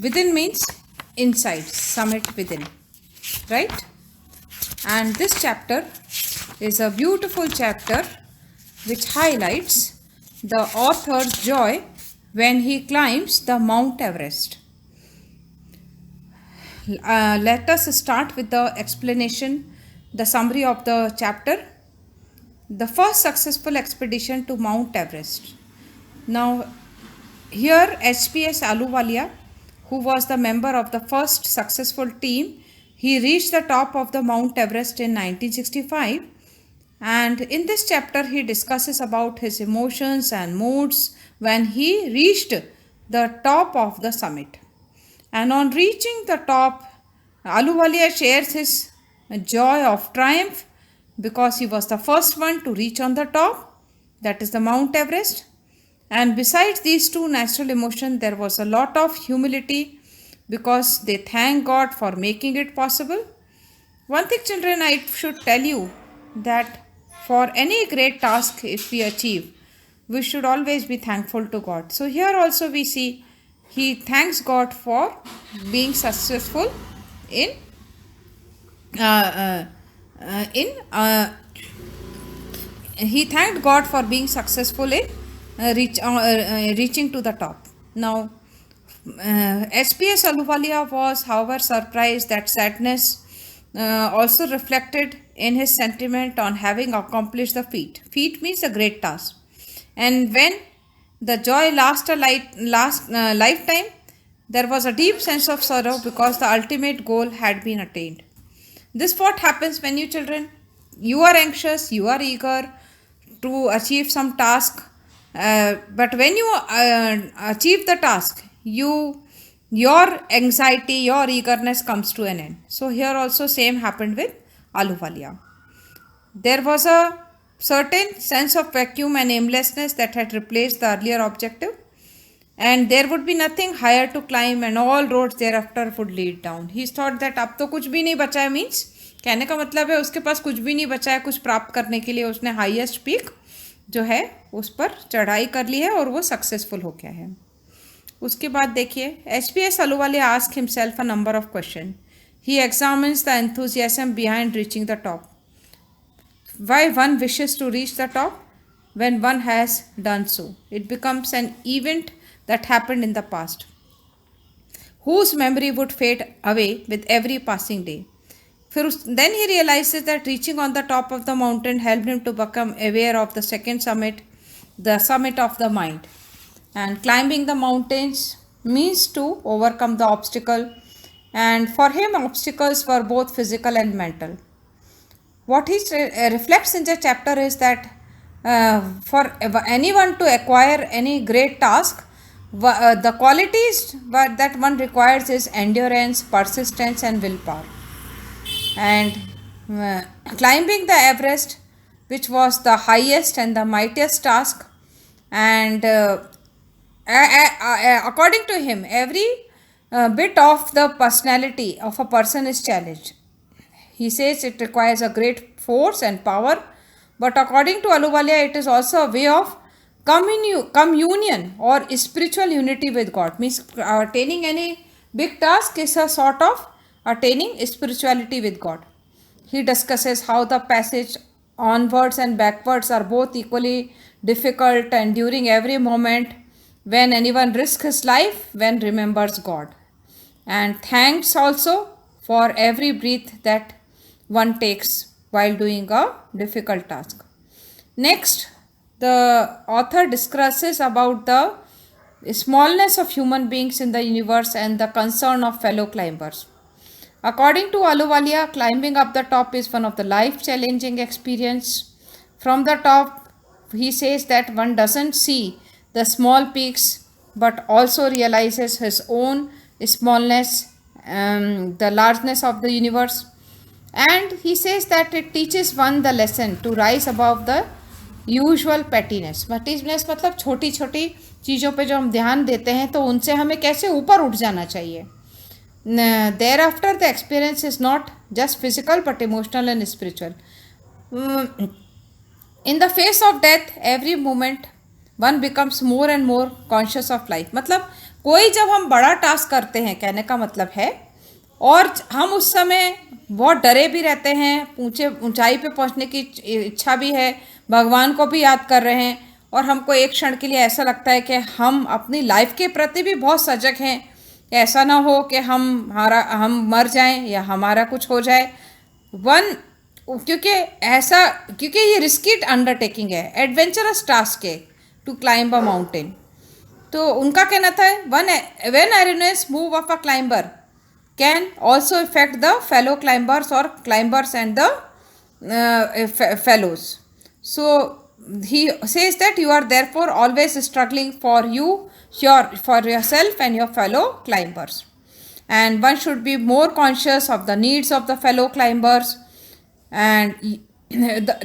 Within means inside, summit within, right? And this chapter is a beautiful chapter which highlights the author's joy when he climbs the Mount Everest. Let us start with the explanation, the summary of the chapter. The first successful expedition to Mount Everest. Now, here HPS Ahluwalia, who was the member of the first successful team, he reached the top of the Mount Everest in 1965, and in this chapter he discusses about his emotions and moods when he reached the top of the summit. And on reaching the top, Ahluwalia shares his joy of triumph because he was the first one to reach on the top, that is the Mount Everest. And besides these two natural emotions, there was a lot of humility because they thank God for making it possible. One thing, children, I should tell you that for any great task, if we achieve, we should always be thankful to God. So here also we see he thanks God for being successful in uh, in he thanked God for being successful in reaching to the top. Now, SPS Ahluwalia was, however, surprised that sadness also reflected in his sentiment on having accomplished the feat. Feat means a great task. And when the joy last a lifetime, there was a deep sense of sorrow because the ultimate goal had been attained. This what happens when you children, you are anxious, you are eager to achieve some task, but when you achieve the task, your anxiety, your eagerness comes to an end. So here also same happened with Ahluwalia. There was a certain sense of vacuum and aimlessness that had replaced the earlier objective, and there would be nothing higher to climb and all roads thereafter would lead down. He thought that अब तो कुछ भी नहीं बचा है, means कहने का मतलब है उसके पास कुछ भी नहीं बचा है कुछ प्राप्त करने के लिए. उसने हाईएस्ट पीक जो है उस पर चढ़ाई कर ली है और वो सक्सेसफुल हो गया है. उसके बाद देखिए HPS Ahluwalia asked himself a number of questions. He examines the enthusiasm behind reaching the top. Why one wishes to reach the top when one has done so? It becomes an event that happened in the past, whose memory would fade away with every passing day. Then he realizes that reaching on the top of the mountain helped him to become aware of the second summit, the summit of the mind. And climbing the mountains means to overcome the obstacle, and for him obstacles were both physical and mental. What he reflects in the chapter is that for anyone to acquire any great task, the qualities that one requires is endurance, persistence and willpower. And climbing the Everest, which was the highest and the mightiest task, and according to him, every bit of the personality of a person is challenged. He says it requires a great force and power, but according to Ahluwalia, it is also a way of communion or spiritual unity with God. Means attaining any big task is a sort of attaining spirituality with God. He discusses how the passage onwards and backwards are both equally difficult, and during every moment when anyone risks his life, when remembers God, and thanks also for every breath that one takes while doing a difficult task. Next, the author discusses about the smallness of human beings in the universe and the concern of fellow climbers. According to Ahluwalia, climbing up the top is one of the life-challenging experience. From the top, he says that one doesn't see the small peaks, but also realizes his own smallness, the largeness of the universe. And he says that it teaches one the lesson to rise above the usual pettiness. Pettiness मतलब छोटी छोटी चीज़ों पे जो हम ध्यान देते हैं तो उनसे हमें कैसे ऊपर उठ जाना चाहिए. There after the experience is not just physical but emotional and spiritual. In the face of death every moment one becomes more and more conscious of life. मतलब कोई जब हम बड़ा टास्क करते हैं, कहने का मतलब है, और हम उस समय बहुत डरे भी रहते हैं, ऊंचाई पे पहुंचने की इच्छा भी है, भगवान को भी याद कर रहे हैं, और हमको एक क्षण के लिए ऐसा लगता है कि हम अपनी लाइफ के प्रति भी बहुत सजग हैं, ऐसा ना हो कि हम मर जाएं या हमारा कुछ हो जाए। वन क्योंकि ये रिस्की अंडरटेकिंग है, एडवेंचरस टास्क है टू क्लाइंब अ माउंटेन। तो उनका कहना था when erroneous move of a climber can also affect the fellow climbers और climbers and the fellows. So he says that you are therefore always struggling for yourself and your fellow climbers, and one should be more conscious of the needs of the fellow climbers. And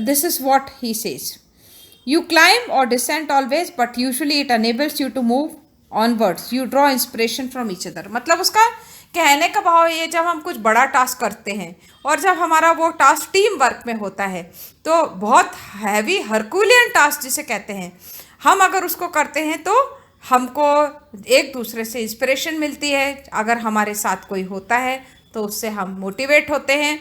this is what he says: you climb or descend always, but usually it enables you to move onwards. You draw inspiration from each other. मतलब उसका कहने का भाव ये, जब हम कुछ बड़ा टास्क करते हैं और जब हमारा वो टास्क टीम वर्क में होता है, तो बहुत हैवी हरकुलियन टास्क जिसे कहते हैं, हम अगर उसको करते हैं तो हमको एक दूसरे से इंस्पिरेशन मिलती है। अगर हमारे साथ कोई होता है तो उससे हम मोटिवेट होते हैं।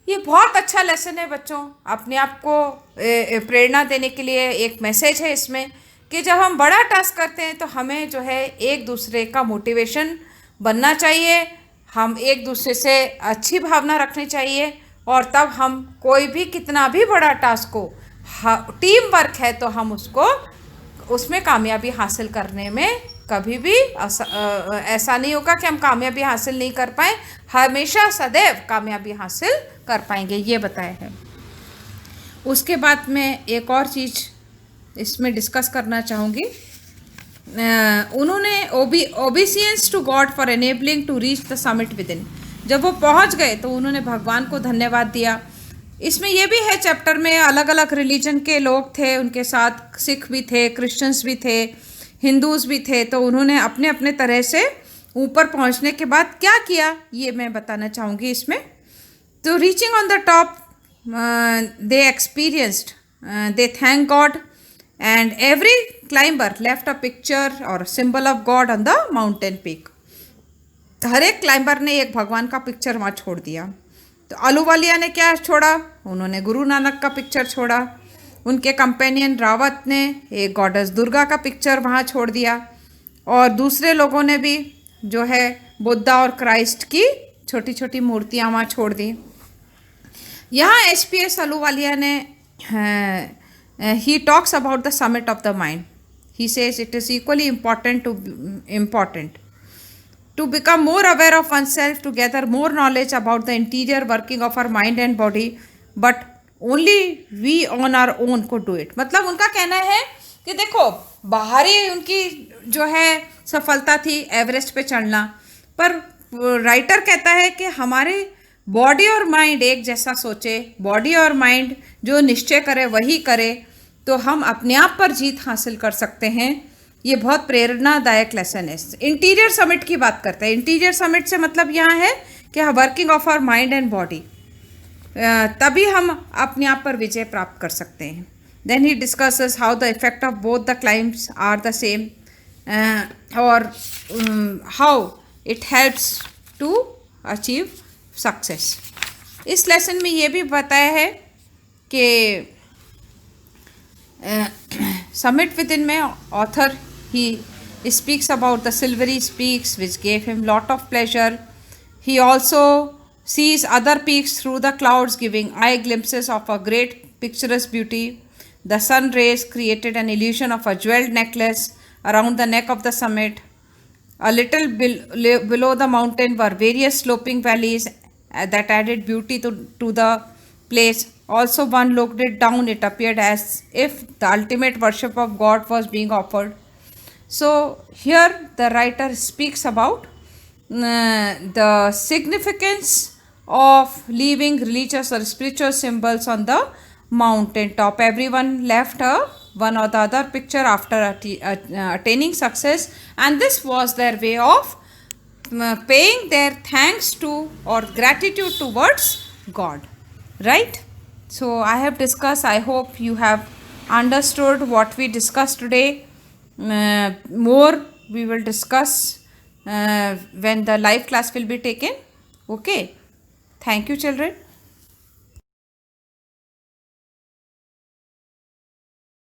ये बहुत अच्छा लेसन है बच्चों, अपने आप को प्रेरणा देने के लिए एक मैसेज है इसमें कि जब हम बड़ा टास्क करते हैं तो हमें जो है एक दूसरे का मोटिवेशन बनना चाहिए, हम एक दूसरे से अच्छी भावना रखनी चाहिए, और तब हम कोई भी कितना भी बड़ा टास्क हो, टीम वर्क है तो हम उसमें कामयाबी हासिल करने में कभी भी ऐसा नहीं होगा कि हम कामयाबी हासिल नहीं कर पाए, हमेशा सदैव कामयाबी हासिल कर पाएंगे, ये बताया है। उसके बाद मैं एक और चीज़ इसमें डिस्कस करना चाहूँगी। उन्होंने obeisance to God for enabling to reach the summit with in. जब वो पहुंच गए तो उन्होंने भगवान को धन्यवाद दिया। इसमें यह भी है, चैप्टर में अलग अलग रिलीजन के लोग थे उनके साथ, सिख भी थे, क्रिश्चियंस भी थे, हिंदूज भी थे, तो उन्होंने अपने अपने तरह से ऊपर पहुंचने के बाद क्या किया ये मैं बताना चाहूँगी इसमें। तो reaching on the top they experienced, they thank God, and every climber left a picture or a symbol of God on the mountain peak. हर एक क्लाइंबर ने एक भगवान का पिक्चर वहाँ छोड़ दिया। तो अहलूवालिया ने क्या छोड़ा? उन्होंने गुरु नानक का पिक्चर छोड़ा। उनके कंपेनियन रावत ने एक गॉडेस दुर्गा का पिक्चर वहाँ छोड़ दिया, और दूसरे लोगों ने भी जो है बुद्धा और क्राइस्ट की छोटी छोटी मूर्तियाँ वहाँ छोड़ दी। यहाँ एसपीएस अहलूवालिया ने he talks about the summit of the mind. He says it is equally important to become more aware of oneself, to gather more knowledge about the interior working of our mind and body, but only we on our own could do it. मतलब उनका कहना है कि देखो, बाहरी उनकी जो है सफलता थी एवरेस्ट पे चढ़ना, पर राइटर कहता है कि हमारे बॉडी और माइंड एक जैसा सोचे, बॉडी और माइंड जो निश्चय करे वही करे, तो हम अपने आप पर जीत हासिल कर सकते हैं। ये बहुत प्रेरणादायक लेसन है। इंटीरियर समिट की बात करते हैं। इंटीरियर समिट से मतलब यहाँ है कि working of our mind and body, तभी हम अपने आप पर विजय प्राप्त कर सकते हैं। Then he discusses how the effect of both the climbs are the same, और how it helps to achieve success. इस लेसन में ये भी बताया है कि समिट विद इन में author he speaks about the silvery peaks which gave him lot of pleasure. He also sees other peaks through the clouds, giving I glimpses of a great picturesque beauty. The sun rays created an illusion of a jeweled necklace around the neck of the summit. A little below the mountain were various sloping valleys that added beauty to the place. Also, one looked it down, it appeared as if the ultimate worship of God was being offered. So, here the writer speaks about the significance of leaving religious or spiritual symbols on the mountain top. Everyone left one or the other picture after attaining success, and this was their way of paying their thanks to or gratitude towards God, right? So I have discussed, I hope you have understood what we discussed today. More we will discuss when the live class will be taken. Okay. Thank you, children.